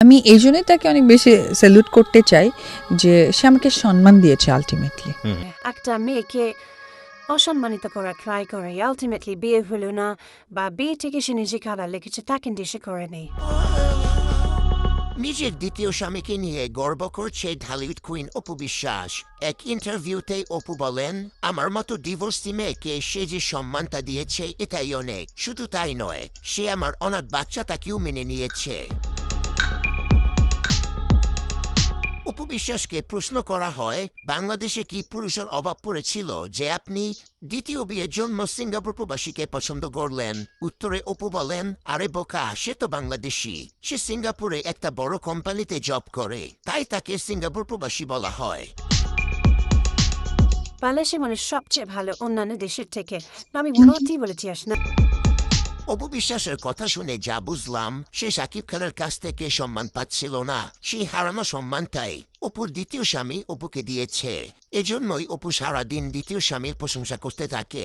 আমি এইজন্যই তাকে অনেক বেশি স্যালুট করতে চাই যে সে আমাকে সম্মান দিয়েছে আল্টিমেটলি। একটা মেয়েকে অসম্মানিত করা ট্রাই করে আলটিমেটলি বিয়ে হলো না বা বিয়ে থেকে সে নিজে খারাপ লেগেছে তা কিন্তু সে করেনি। নিজের দ্বিতীয় স্বামীকে নিয়ে গর্ব করছে ঢালিউড কুইন অপু বিশ্বাস। এক ইন্টারভিউতে অপু বলেন, আমার মতো ডিভোর্সি মেয়েকে সে যে সম্মানটা দিয়েছে এটাই অনেক। শুধু তাই নয়, সে আমার অনাথ বাচ্চাটাকেও মেনে নিয়েছে। অপু বিশ্বাসকে প্রশ্ন করা হয়, বাংলাদেশে কি পুরুষের অভাব পড়েছিল যে আপনি দ্বিতীয় বিয়ের জন্য সিঙ্গাপুর প্রবাসীকে পছন্দ করলেন? উত্তরে অপু বলেন, আরে বোকা, সে তো বাংলাদেশি। সে সিঙ্গাপুরে একটা বড় কোম্পানিতে জব করে, তাই তাকে সিঙ্গাপুর প্রবাসী বলা হয়। বাংলাদেশে মানে সবচেয়ে ভালো অন্যান্য দেশের থেকে। আমি মনেই বলেছি না। অপু বিশ্বাসের কথা শুনে যা বুঝলাম, সে শাকিব খানের কাছ থেকে সম্মান পাচ্ছিল না। সেই হারানো সম্মানটাই অপুর দ্বিতীয় স্বামী অপুকে দিয়েছে। এজন্যই অপু সারাদিন দ্বিতীয় স্বামীর প্রশংসা করতে থাকে।